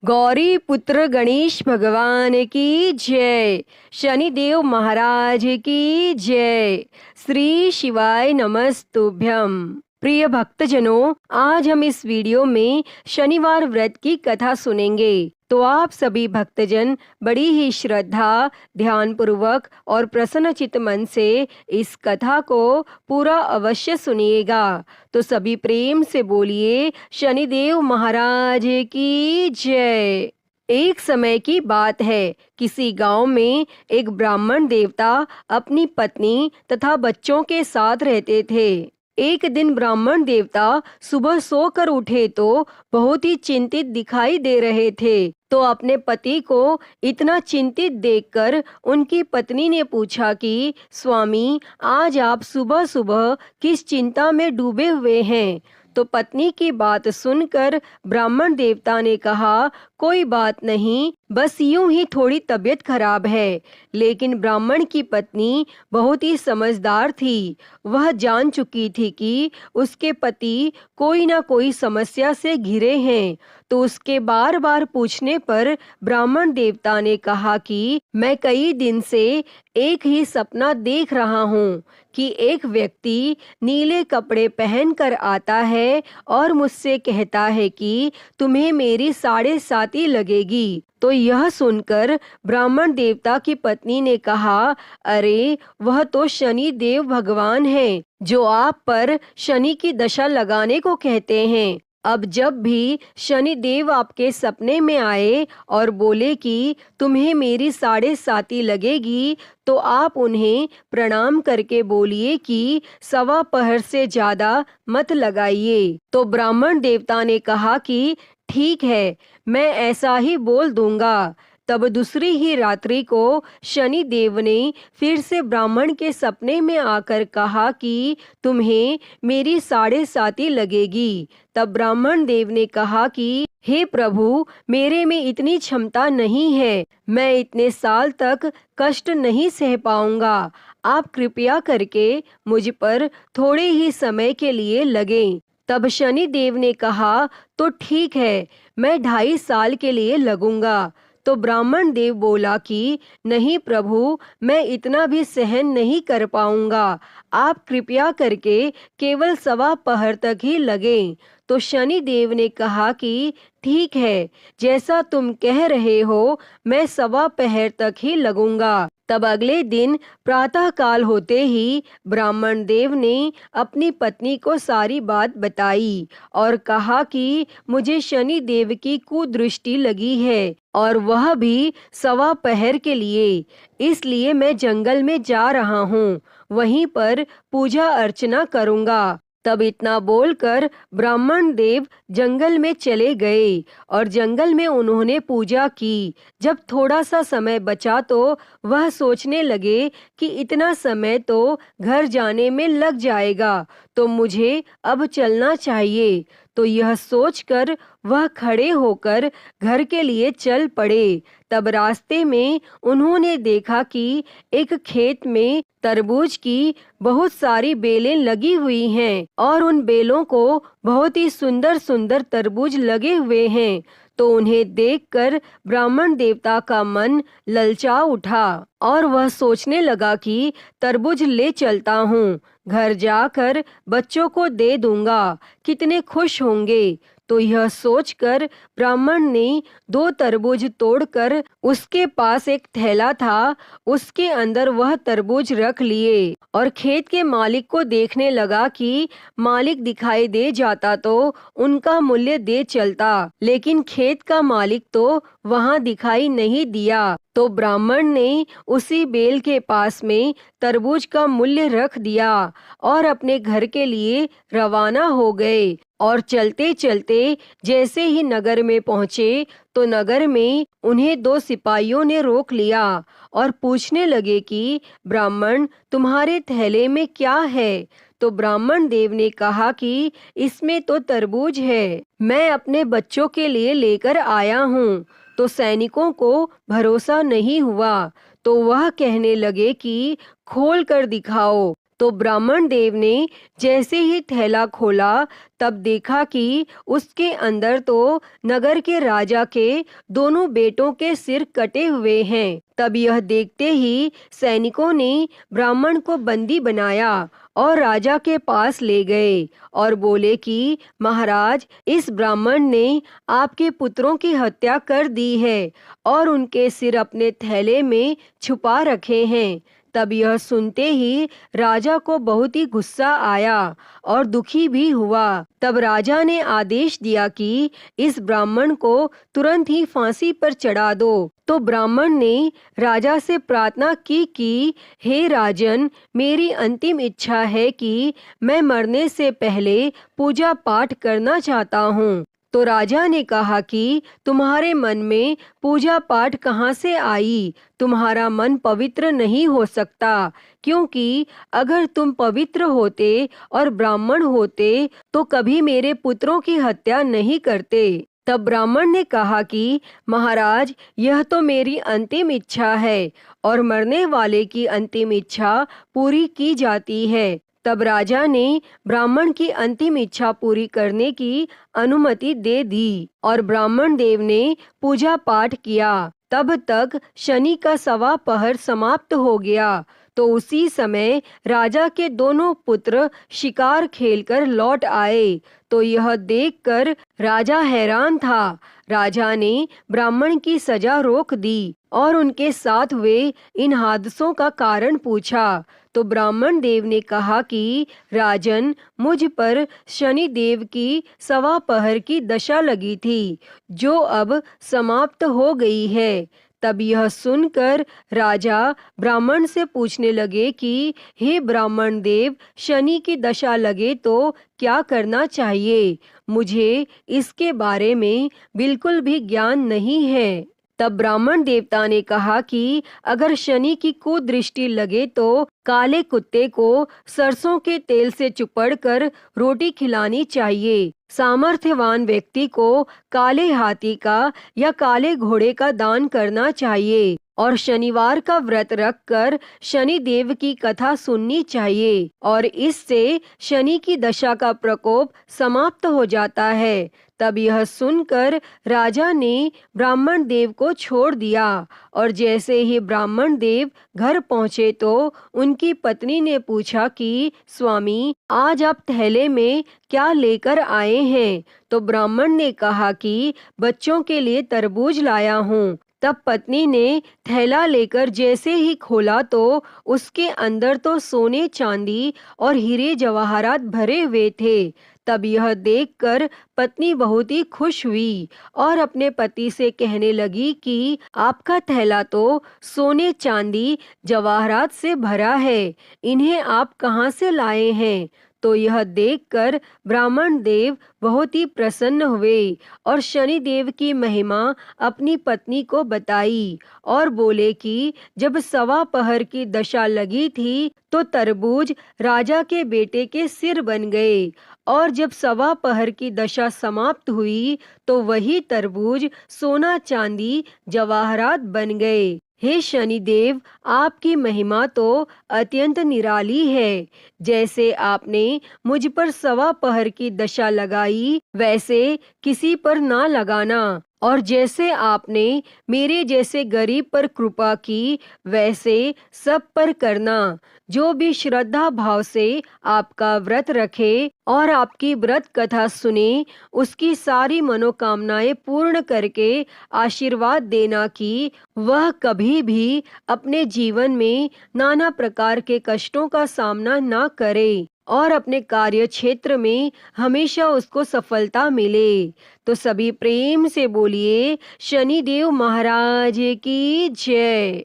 गौरी पुत्र गणेश भगवान की जय। शनिदेव महाराज की जय। श्री शिवाय नमस्तुभ्यम। प्रिय भक्तजनों, आज हम इस वीडियो में शनिवार व्रत की कथा सुनेंगे। तो आप सभी भक्तजन बड़ी ही श्रद्धा, ध्यान पूर्वक और प्रसन्नचित्त मन से इस कथा को पूरा अवश्य सुनिएगा। तो सभी प्रेम से बोलिए शनिदेव महाराज की जय। एक समय की बात है, किसी गांव में एक ब्राह्मण देवता अपनी पत्नी तथा बच्चों के साथ रहते थे। एक दिन ब्राह्मण देवता सुबह सोकर उठे तो बहुत ही चिंतित दिखाई दे रहे थे। तो अपने पति को इतना चिंतित देखकर उनकी पत्नी ने पूछा कि स्वामी, आज आप सुबह सुबह किस चिंता में डूबे हुए हैं? तो पत्नी की बात सुनकर ब्राह्मण देवता ने कहा, कोई बात नहीं, बस यूं ही थोड़ी तबीयत खराब है। लेकिन ब्राह्मण की पत्नी बहुत ही समझदार थी। वह जान चुकी थी कि उसके पति कोई ना कोई समस्या से घिरे हैं। तो उसके बार बार पूछने पर ब्राह्मण देवता ने कहा कि मैं कई दिन से एक ही सपना देख रहा हूँ कि एक व्यक्ति नीले कपड़े पहनकर आता है और मुझसे कहता है कि तुम्हें मेरी 7.5 लगेगी। तो यह सुनकर ब्राह्मण देवता की पत्नी ने कहा, अरे वह तो शनि देव भगवान हैं, जो आप पर शनि की दशा लगाने को कहते हैं। अब जब भी शनि देव आपके सपने में आए और बोले कि तुम्हें मेरी 7.5 लगेगी, तो आप उन्हें प्रणाम करके बोलिए कि 1.15 से ज्यादा मत लगाइए। तो ब्राह्मण देवता ने कहा कि ठीक है, मैं ऐसा ही बोल दूंगा। तब दूसरी ही रात्रि को शनि देव ने फिर से ब्राह्मण के सपने में आकर कहा कि तुम्हें मेरी 7.5 लगेगी। तब ब्राह्मण देव ने कहा कि हे प्रभु, मेरे में इतनी क्षमता नहीं है, मैं इतने साल तक कष्ट नहीं सह पाऊंगा। आप कृपया करके मुझ पर थोड़े ही समय के लिए लगें। तब शनि देव ने कहा, तो ठीक है, मैं 2.5 साल के लिए लगूंगा। तो ब्राह्मण देव बोला कि नहीं प्रभु, मैं इतना भी सहन नहीं कर पाऊंगा, आप कृपया करके केवल 1.15 तक ही लगें। तो शनि देव ने कहा कि ठीक है, जैसा तुम कह रहे हो, मैं 1.15 तक ही लगूंगा। तब अगले दिन प्रातः काल होते ही ब्राह्मण देव ने अपनी पत्नी को सारी बात बताई और कहा कि मुझे शनि देव की कुदृष्टि लगी है और वह भी 1.15 के लिए, इसलिए मैं जंगल में जा रहा हूँ, वहीं पर पूजा अर्चना करूँगा। तब इतना बोलकर ब्राह्मण देव जंगल में चले गए और जंगल में उन्होंने पूजा की। जब थोड़ा सा समय बचा तो वह सोचने लगे कि इतना समय तो घर जाने में लग जाएगा, तो मुझे अब चलना चाहिए। तो यह सोचकर वह खड़े होकर घर के लिए चल पड़े। तब रास्ते में उन्होंने देखा कि एक खेत में तरबूज की बहुत सारी बेलें लगी हुई हैं और उन बेलों को बहुत ही सुंदर सुंदर तरबूज लगे हुए हैं। तो उन्हें देखकर ब्राह्मण देवता का मन ललचा उठा और वह सोचने लगा कि तरबूज ले चलता हूँ, घर जाकर बच्चों को दे दूंगा, कितने खुश होंगे। तो यह सोचकर ब्राह्मण ने 2 तरबूज तोड़कर, उसके पास एक थैला था, उसके अंदर वह तरबूज रख लिए और खेत के मालिक को देखने लगा कि मालिक दिखाई दे जाता तो उनका मूल्य दे चलता, लेकिन खेत का मालिक तो वहां दिखाई नहीं दिया। तो ब्राह्मण ने उसी बेल के पास में तरबूज का मूल्य रख दिया और अपने घर के लिए रवाना हो गए। और चलते चलते जैसे ही नगर में पहुंचे तो नगर में उन्हें 2 सिपाहियों ने रोक लिया और पूछने लगे कि ब्राह्मण, तुम्हारे थैले में क्या है? तो ब्राह्मण देव ने कहा कि इसमें तो तरबूज है, मैं अपने बच्चों के लिए लेकर आया हूँ। तो सैनिकों को भरोसा नहीं हुआ, तो वह कहने लगे कि खोल कर दिखाओ। तो ब्राह्मण देव ने जैसे ही थैला खोला तब देखा कि उसके अंदर तो नगर के राजा के दोनों बेटों के सिर कटे हुए हैं। तब यह देखते ही सैनिकों ने ब्राह्मण को बंदी बनाया और राजा के पास ले गए और बोले कि महाराज, इस ब्राह्मण ने आपके पुत्रों की हत्या कर दी है और उनके सिर अपने थैले में छुपा रखे हैं। तब यह सुनते ही राजा को बहुत ही गुस्सा आया और दुखी भी हुआ। तब राजा ने आदेश दिया कि इस ब्राह्मण को तुरंत ही फांसी पर चढ़ा दो। तो ब्राह्मण ने राजा से प्रार्थना की कि हे राजन, मेरी अंतिम इच्छा है कि मैं मरने से पहले पूजा पाठ करना चाहता हूँ। तो राजा ने कहा कि तुम्हारे मन में पूजा पाठ कहाँ से आई? तुम्हारा मन पवित्र नहीं हो सकता, क्योंकि अगर तुम पवित्र होते और ब्राह्मण होते तो कभी मेरे पुत्रों की हत्या नहीं करते। तब ब्राह्मण ने कहा कि महाराज, यह तो मेरी अंतिम इच्छा है और मरने वाले की अंतिम इच्छा पूरी की जाती है। तब राजा ने ब्राह्मण की अंतिम इच्छा पूरी करने की अनुमति दे दी और ब्राह्मण देव ने पूजा पाठ किया। तब तक शनि का 1.25 पहर समाप्त हो गया। तो उसी समय राजा के दोनों पुत्र शिकार खेलकर लौट आए। तो यह देखकर राजा हैरान था। राजा ने ब्राह्मण की सजा रोक दी और उनके साथ हुए इन हादसों का कारण पूछा। तो ब्राह्मण देव ने कहा कि राजन, मुझ पर शनि देव की 1.25 पहर की दशा लगी थी, जो अब समाप्त हो गई है। तब यह सुनकर राजा ब्राह्मण से पूछने लगे कि हे ब्राह्मण देव, शनि की दशा लगे तो क्या करना चाहिए? मुझे इसके बारे में बिल्कुल भी ज्ञान नहीं है। तब ब्राह्मण देवता ने कहा कि अगर शनि की कुदृष्टि लगे तो काले कुत्ते को सरसों के तेल से चुपड़कर रोटी खिलानी चाहिए। सामर्थ्यवान व्यक्ति को काले हाथी का या काले घोड़े का दान करना चाहिए और शनिवार का व्रत रखकर शनि देव की कथा सुननी चाहिए और इससे शनि की दशा का प्रकोप समाप्त हो जाता है। तब यह सुनकर राजा ने ब्राह्मण देव को छोड़ दिया और जैसे ही ब्राह्मण देव घर पहुँचे तो उनकी पत्नी ने पूछा कि स्वामी, आज आप थैले में क्या लेकर आए हैं? तो ब्राह्मण ने कहा कि बच्चों के लिए तरबूज लाया हूँ। तब पत्नी ने थैला लेकर जैसे ही खोला तो उसके अंदर तो सोने चांदी और हीरे जवाहरात भरे हुए थे। तब यह देखकर पत्नी बहुत ही खुश हुई और अपने पति से कहने लगी कि आपका थैला तो सोने चांदी जवाहरात से भरा है, इन्हें आप कहाँ से लाए हैं? तो यह देखकर ब्राह्मण देव बहुत ही प्रसन्न हुए और शनि देव की महिमा अपनी पत्नी को बताई और बोले कि जब 1.25 पहर की दशा लगी थी तो तरबूज राजा के बेटे के सिर बन गए और जब 1.25 पहर की दशा समाप्त हुई तो वही तरबूज सोना चांदी जवाहरात बन गए। हे शनिदेव, आपकी महिमा तो अत्यंत निराली है। जैसे आपने मुझ पर 1.25 पहर की दशा लगाई वैसे किसी पर ना लगाना और जैसे आपने मेरे जैसे गरीब पर कृपा की वैसे सब पर करना। जो भी श्रद्धा भाव से आपका व्रत रखे और आपकी व्रत कथा सुने, उसकी सारी मनोकामनाएं पूर्ण करके आशीर्वाद देना कि वह कभी भी अपने जीवन में नाना प्रकार के कष्टों का सामना ना करे और अपने कार्य क्षेत्र में हमेशा उसको सफलता मिले। तो सभी प्रेम से बोलिए शनिदेव महाराज की जय।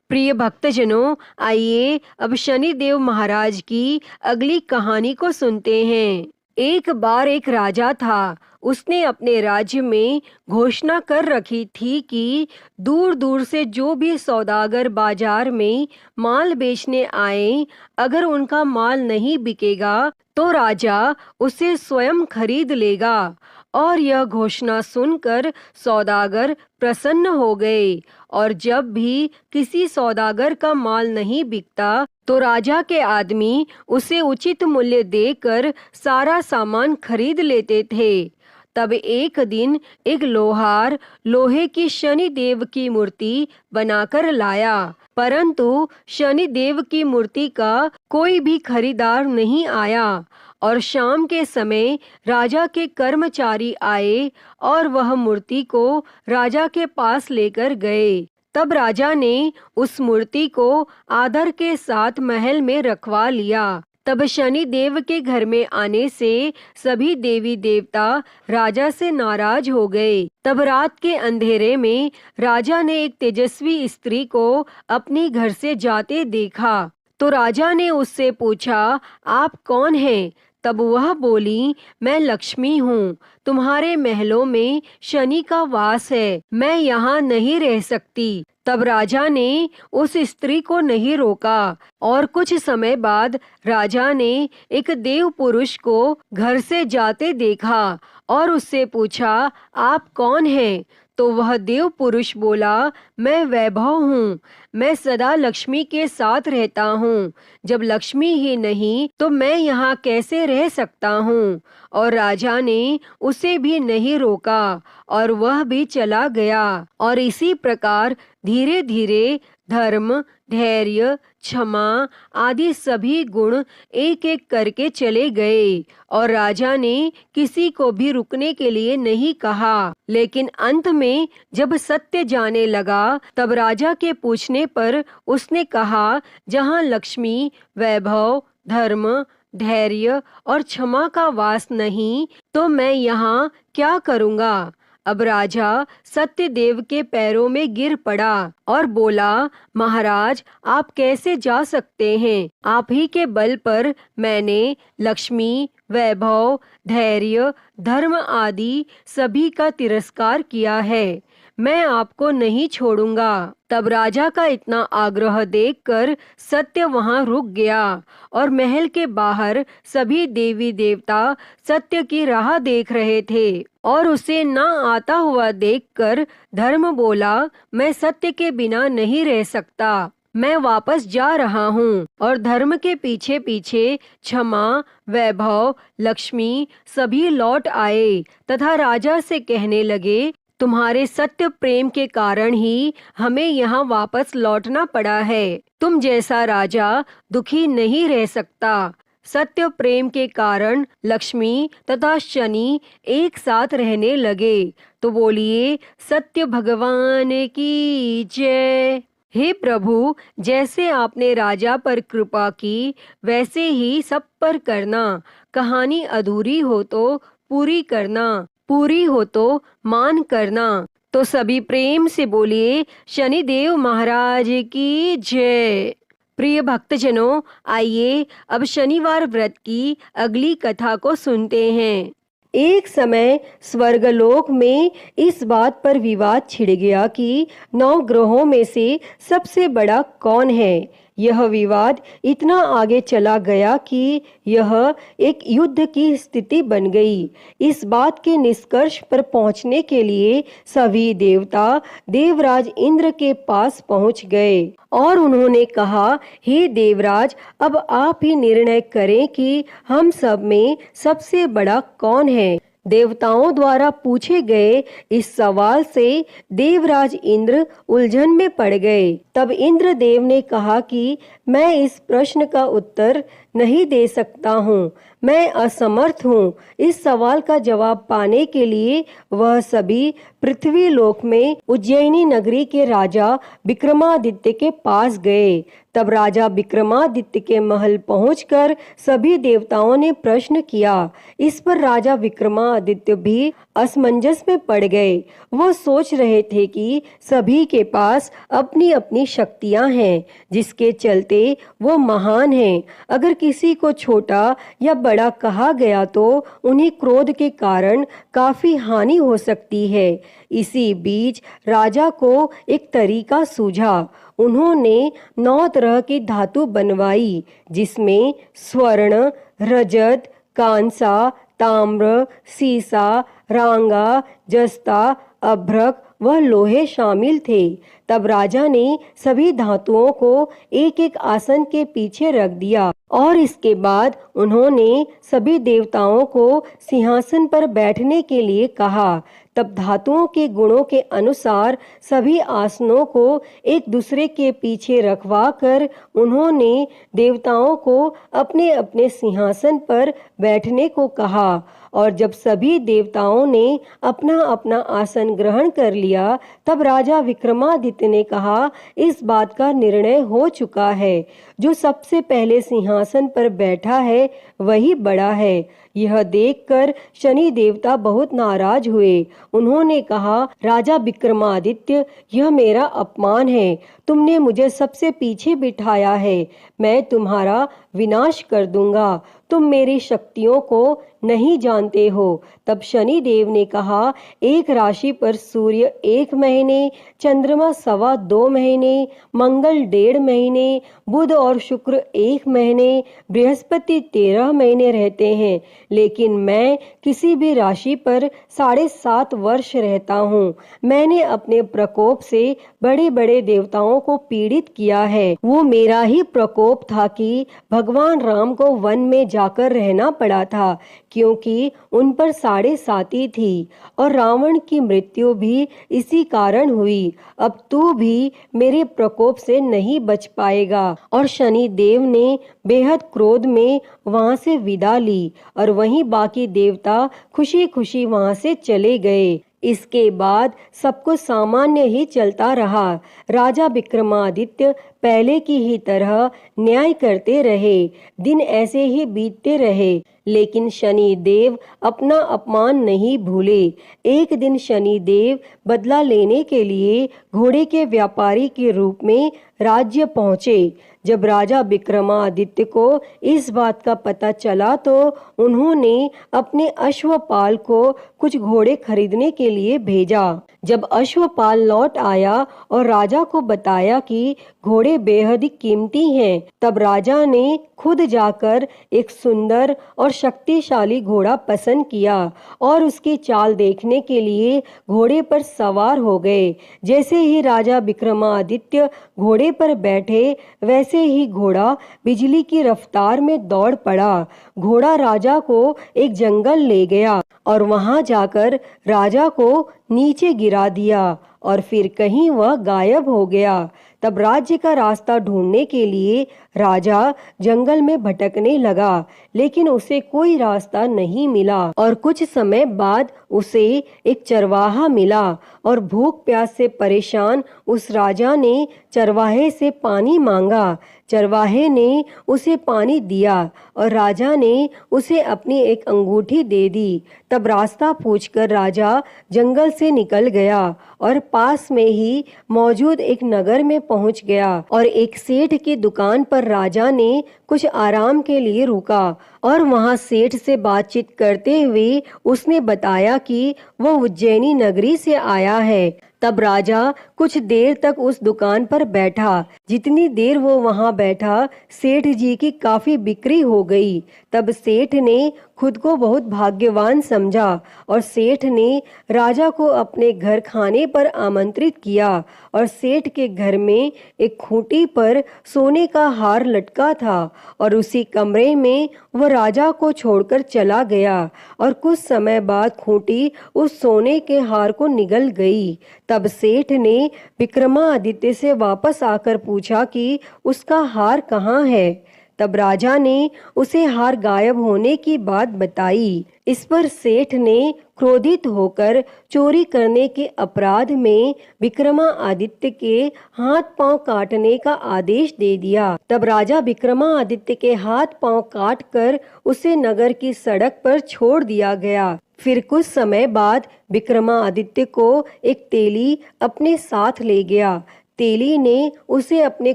प्रिय भक्तजनों, आइए अब शनिदेव महाराज की अगली कहानी को सुनते हैं। एक बार एक राजा था। उसने अपने राज्य में घोषणा कर रखी थी कि दूर दूर से जो भी सौदागर बाजार में माल बेचने आए, अगर उनका माल नहीं बिकेगा तो राजा उसे स्वयं खरीद लेगा। और यह घोषणा सुनकर सौदागर प्रसन्न हो गए और जब भी किसी सौदागर का माल नहीं बिकता तो राजा के आदमी उसे उचित मूल्य देकर सारा सामान खरीद लेते थे। तब एक दिन एक लोहार लोहे की शनि देव की मूर्ति बनाकर लाया, परंतु शनि देव की मूर्ति का कोई भी खरीदार नहीं आया। और शाम के समय राजा के कर्मचारी आए और वह मूर्ति को राजा के पास लेकर गए। तब राजा ने उस मूर्ति को आदर के साथ महल में रखवा लिया। तब शनि देव के घर में आने से सभी देवी देवता राजा से नाराज हो गए। तब रात के अंधेरे में राजा ने एक तेजस्वी स्त्री को अपने घर से जाते देखा। तो राजा ने उससे पूछा, आप कौन हैं? तब वह बोली, मैं लक्ष्मी हूँ, तुम्हारे महलों में शनि का वास है, मैं यहाँ नहीं रह सकती। तब राजा ने उस स्त्री को नहीं रोका और कुछ समय बाद राजा ने एक देव पुरुष को घर से जाते देखा और उससे पूछा, आप कौन हैं? तो वह देव पुरुष बोला, मैं वैभव हूँ, मैं सदा लक्ष्मी के साथ रहता हूँ, जब लक्ष्मी ही नहीं तो मैं यहाँ कैसे रह सकता हूँ। और राजा ने उसे भी नहीं रोका और वह भी चला गया। और इसी प्रकार धीरे धीरे धर्म, धैर्य, क्षमा आदि सभी गुण एक एक करके चले गए और राजा ने किसी को भी रुकने के लिए नहीं कहा। लेकिन अंत में जब सत्य जाने लगा तब राजा के पूछने पर उसने कहा, जहाँ लक्ष्मी, वैभव, धर्म, धैर्य और क्षमा का वास नहीं तो मैं यहाँ क्या करूँगा। अब राजा सत्यदेव के पैरों में गिर पड़ा और बोला, महाराज आप कैसे जा सकते हैं? आप ही के बल पर मैंने लक्ष्मी, वैभव, धैर्य, धर्म आदि सभी का तिरस्कार किया है, मैं आपको नहीं छोड़ूंगा। तब राजा का इतना आग्रह देखकर सत्य वहां रुक गया और महल के बाहर सभी देवी देवता सत्य की राह देख रहे थे। और उसे न आता हुआ देखकर धर्म बोला, मैं सत्य के बिना नहीं रह सकता, मैं वापस जा रहा हूँ। और धर्म के पीछे पीछे क्षमा, वैभव, लक्ष्मी सभी लौट आए तथा राजा से कहने लगे, तुम्हारे सत्य प्रेम के कारण ही हमें यहाँ वापस लौटना पड़ा है। तुम जैसा राजा दुखी नहीं रह सकता। सत्य प्रेम के कारण लक्ष्मी तथा शनि एक साथ रहने लगे। तो बोलिए, सत्य भगवान की जय। हे प्रभु, जैसे आपने राजा पर कृपा की वैसे ही सब पर करना। कहानी अधूरी हो तो पूरी करना, पूरी हो तो मान करना। तो सभी प्रेम से बोलिए, शनिदेव महाराज की जय। प्रिय भक्तजनों, आइए अब शनिवार व्रत की अगली कथा को सुनते हैं। एक समय स्वर्गलोक में इस बात पर विवाद छिड़ गया कि 9 ग्रहों में से सबसे बड़ा कौन है। यह विवाद इतना आगे चला गया कि यह एक युद्ध की स्थिति बन गई। इस बात के निष्कर्ष पर पहुंचने के लिए सभी देवता देवराज इंद्र के पास पहुंच गए और उन्होंने कहा, हे देवराज, अब आप ही निर्णय करें कि हम सब में सबसे बड़ा कौन है। देवताओं द्वारा पूछे गए इस सवाल से देवराज इंद्र उलझन में पड़ गए। तब इंद्र देव ने कहा कि मैं इस प्रश्न का उत्तर नहीं दे सकता हूँ, मैं असमर्थ हूँ। इस सवाल का जवाब पाने के लिए वह सभी पृथ्वी लोक में उज्जैनी नगरी के राजा विक्रमादित्य के पास गए। तब राजा विक्रमादित्य के महल पहुंचकर सभी देवताओं ने प्रश्न किया। इस पर राजा विक्रमादित्य भी असमंजस में पड़ गए। वो सोच रहे थे कि सभी के पास अपनी अपनी शक्तियां हैं जिसके चलते वो महान हैं। अगर किसी को छोटा या बड़ा कहा गया तो उन्हें क्रोध के कारण काफी हानि हो सकती है। इसी बीच राजा को एक तरीका सूझा। उन्होंने 9 तरह की धातु बनवाई जिसमें स्वर्ण, रजत, कांसा, ताम्र, सीसा, रांगा, जस्ता, अभ्रक वह लोहे शामिल थे। तब राजा ने सभी धातुओं को एक एक आसन के पीछे रख दिया और इसके बाद उन्होंने सभी देवताओं को सिंहासन पर बैठने के लिए कहा। तब धातुओं के गुणों के अनुसार सभी आसनों को एक दूसरे के पीछे रखवा कर उन्होंने देवताओं को अपने अपने सिंहासन पर बैठने को कहा। और जब सभी देवताओं ने अपना अपना आसन ग्रहण कर लिया, तब राजा विक्रमादित्य ने कहा, इस बात का निर्णय हो चुका है, जो सबसे पहले सिंहासन पर बैठा है वही बड़ा है। यह देखकर शनि देवता बहुत नाराज हुए। उन्होंने कहा, राजा विक्रमादित्य, यह मेरा अपमान है। तुमने मुझे सबसे पीछे बिठाया है। मैं तुम्हारा विनाश कर दूंगा। तुम मेरी शक्तियों को नहीं जानते हो। तब शनि देव ने कहा, एक राशि पर सूर्य 1 महीने, चंद्रमा 2.25 महीने, मंगल 1.5 महीने, बुध और शुक्र 1 महीने, बृहस्पति 13 महीने रहते हैं, लेकिन मैं किसी भी राशि पर 7.5 वर्ष रहता हूँ। मैंने अपने प्रकोप से बड़े बड़े देवताओं को पीड़ित किया है। वो मेरा ही प्रकोप था कि भगवान राम को वन में जाकर रहना पड़ा था, क्योंकि उन पर 7.5 थी, और रावण की मृत्यु भी इसी कारण हुई। अब तू भी मेरे प्रकोप से नहीं बच पाएगा। और शनि देव ने बेहद क्रोध में वहां से विदा ली और वहीं बाकी देवता खुशी खुशी वहां से चले गए। इसके बाद सब कुछ सामान्य ही चलता रहा। राजा विक्रमादित्य पहले की ही तरह न्याय करते रहे। दिन ऐसे ही बीतते रहे, लेकिन शनि देव अपना अपमान नहीं भूले। एक दिन शनि देव बदला लेने के लिए घोड़े के व्यापारी के रूप में राज्य पहुंचे। जब राजा विक्रमादित्य को इस बात का पता चला तो उन्होंने अपने अश्वपाल को कुछ घोड़े खरीदने के लिए भेजा। जब अश्वपाल लौट आया और राजा को बताया कि घोड़े बेहद कीमती हैं, तब राजा ने खुद जाकर एक सुंदर और शक्तिशाली घोड़ा पसंद किया और उसकी चाल देखने के लिए घोड़े पर सवार हो गए। जैसे ही राजा विक्रमादित्य घोड़े पर बैठे, वैसे ही घोड़ा बिजली की रफ्तार में दौड़ पड़ा। घोड़ा राजा को एक जंगल ले गया और वहां जाकर राजा को नीचे गिरा दिया और फिर कहीं वह गायब हो गया। तब राज्य का रास्ता ढूंढने के लिए राजा जंगल में भटकने लगा, लेकिन उसे कोई रास्ता नहीं मिला। और कुछ समय बाद उसे एक चरवाहा मिला और भूख प्यास से परेशान उस राजा ने चरवाहे से पानी मांगा। चरवाहे ने उसे पानी दिया और राजा ने उसे अपनी एक अंगूठी दे दी। तब रास्ता पूछकर राजा जंगल से निकल गया और पास में ही मौजूद एक नगर में पहुंच गया और एक सेठ की दुकान पर राजा ने कुछ आराम के लिए रुका और वहां सेठ से बातचीत करते हुए उसने बताया कि वह उज्जैनी नगरी से आया है। तब राजा कुछ देर तक उस दुकान पर बैठा। जितनी देर वो वहां बैठा, सेठ जी की काफी बिक्री हो गई। तब सेठ ने खुद को बहुत भाग्यवान समझा और सेठ ने राजा को अपने घर खाने पर आमंत्रित किया। और सेठ के घर में एक खूंटी पर सोने का हार लटका था और उसी कमरे में वह राजा को छोड़कर चला गया और कुछ समय बाद खूंटी उस सोने के हार को निगल गई। तब सेठ ने विक्रमादित्य से वापस आकर पूछा कि उसका हार कहाँ है। तब राजा ने उसे हार गायब होने की बात बताई। इस पर सेठ ने क्रोधित होकर चोरी करने के अपराध में विक्रमादित्य के हाथ पांव काटने का आदेश दे दिया। तब राजा विक्रमादित्य के हाथ पांव काटकर उसे नगर की सड़क पर छोड़ दिया गया। फिर कुछ समय बाद विक्रमादित्य को एक तेली अपने साथ ले गया। तेली ने उसे अपने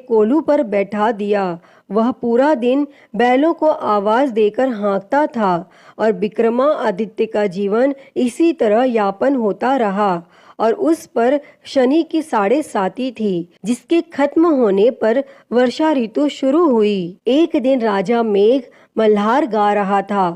कोल्हू पर बैठा दिया। वह पूरा दिन बैलों को आवाज देकर हाँकता था और विक्रमादित्य का जीवन इसी तरह यापन होता रहा। और उस पर शनि की 7.5 थी, जिसके खत्म होने पर वर्षा ऋतु शुरू हुई। एक दिन राजा मेघ मल्हार गा रहा था।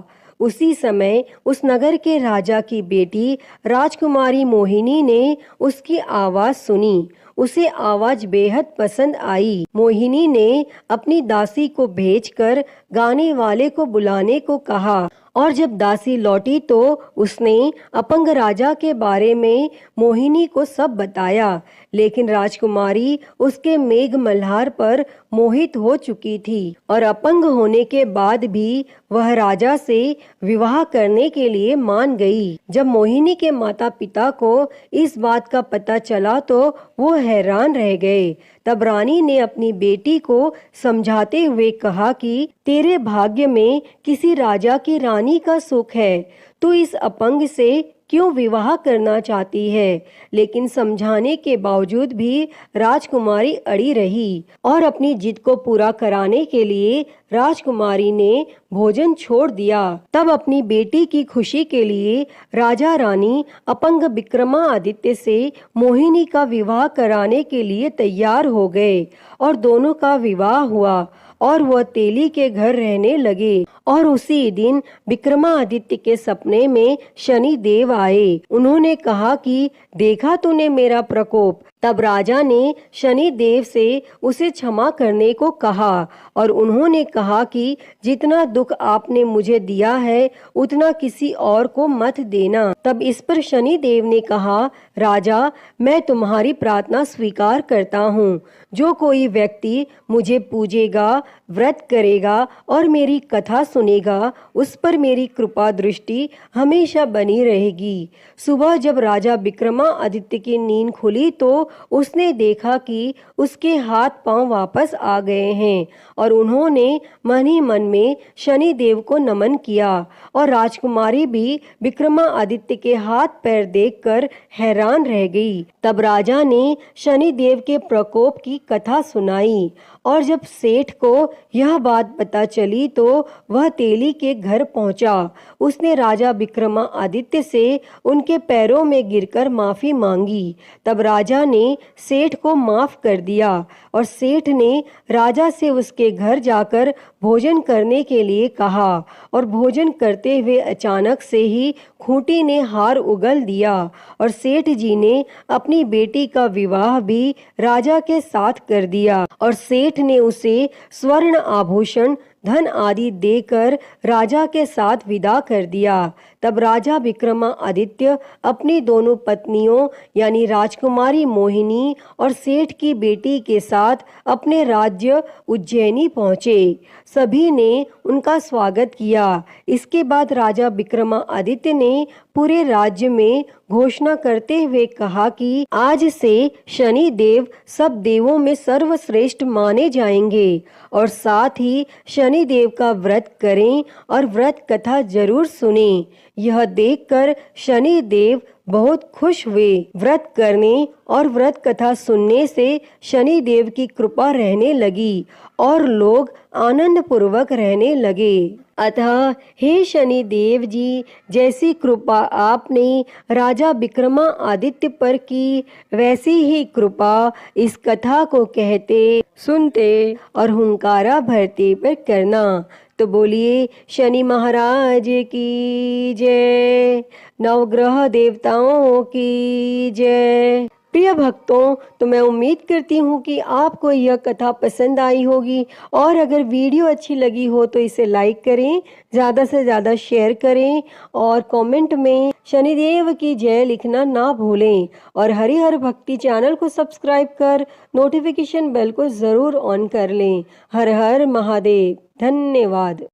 उसी समय उस नगर के राजा की बेटी राजकुमारी मोहिनी ने उसकी आवाज सुनी। उसे आवाज बेहद पसंद आई। मोहिनी ने अपनी दासी को भेजकर गाने वाले को बुलाने को कहा और जब दासी लौटी तो उसने अपंग राजा के बारे में मोहिनी को सब बताया। लेकिन राजकुमारी उसके मेघ मल्हार पर मोहित हो चुकी थी और अपंग होने के बाद भी वह राजा से विवाह करने के लिए मान गई। जब मोहिनी के माता पिता को इस बात का पता चला तो वो हैरान रह गए। तब रानी ने अपनी बेटी को समझाते हुए कहा कि तेरे भाग्य में किसी राजा की रानी का सुख है, तू इस अपंग से क्यों विवाह करना चाहती है। लेकिन समझाने के बावजूद भी राजकुमारी अड़ी रही और अपनी जिद को पूरा कराने के लिए राजकुमारी ने भोजन छोड़ दिया। तब अपनी बेटी की खुशी के लिए राजा रानी अपंग विक्रमादित्य से मोहिनी का विवाह कराने के लिए तैयार हो गए और दोनों का विवाह हुआ और वह तेली के घर रहने लगे। और उसी दिन विक्रमादित्य के सपने में शनि देव आए। उन्होंने कहा कि देखा तूने मेरा प्रकोप। तब राजा ने शनि देव से उसे क्षमा करने को कहा और उन्होंने कहा कि जितना दुख आपने मुझे दिया है उतना किसी और को मत देना। तब इस पर शनि देव ने कहा, राजा मैं तुम्हारी प्रार्थना स्वीकार करता हूँ। जो कोई व्यक्ति मुझे पूजेगा, व्रत करेगा और मेरी कथा सुनेगा उस पर मेरी कृपा दृष्टि हमेशा बनी रहेगी। सुबह जब राजा विक्रमादित्य की नींद खुली तो उसने देखा कि उसके हाथ पांव वापस आ गए हैं और उन्होंने मन ही मन में शनि देव को नमन किया। और राजकुमारी भी विक्रमादित्य के हाथ पैर देखकर हैरान रह गई। तब राजा ने शनि देव के प्रकोप की कथा सुनाई और जब सेठ को यह बात पता चली तो वह तेली के घर पहुंचा। उसने राजा विक्रमादित्य से उनके पैरों में गिरकर माफी मांगी। तब राजा ने सेठ को माफ कर दिया और सेठ ने राजा से उसके घर जाकर भोजन करने के लिए कहा और भोजन करते हुए अचानक से ही खूंटी ने हार उगल दिया और सेठ जी ने अपनी बेटी का विवाह भी राजा के साथ कर दिया और सेठ ने उसे स्वर्ण आभूषण, धन आदि देकर राजा के साथ विदा कर दिया। तब राजा विक्रमादित्य अपनी दोनों पत्नियों यानी राजकुमारी मोहिनी और सेठ की बेटी के साथ अपने राज्य उज्जैनी पहुँचे। सभी ने उनका स्वागत किया। इसके बाद राजा विक्रमादित्य ने पूरे राज्य में घोषणा करते हुए कहा कि आज से शनि देव सब देवों में सर्वश्रेष्ठ माने जाएंगे और साथ ही शनि देव का व्रत करें और व्रत कथा जरूर सुनें। यह देखकर शनि देव बहुत खुश हुए। व्रत करने और व्रत कथा सुनने से शनि देव की कृपा रहने लगी और लोग आनंद पूर्वक रहने लगे। अतः हे शनि देव जी, जैसी कृपा आपने राजा विक्रमादित्य पर की वैसी ही कृपा इस कथा को कहते, सुनते और हुंकारा भरते पर करना। तो बोलिए शनि महाराज की जय, नवग्रह देवताओं की जय। प्रिय भक्तों, तो मैं उम्मीद करती हूँ कि आपको यह कथा पसंद आई होगी और अगर वीडियो अच्छी लगी हो तो इसे लाइक करें, ज़्यादा से ज़्यादा शेयर करें और कमेंट में शनिदेव की जय लिखना ना भूलें और हरिहर भक्ति चैनल को सब्सक्राइब कर नोटिफिकेशन बेल को ज़रूर ऑन कर लें। हर हर महादेव। धन्यवाद।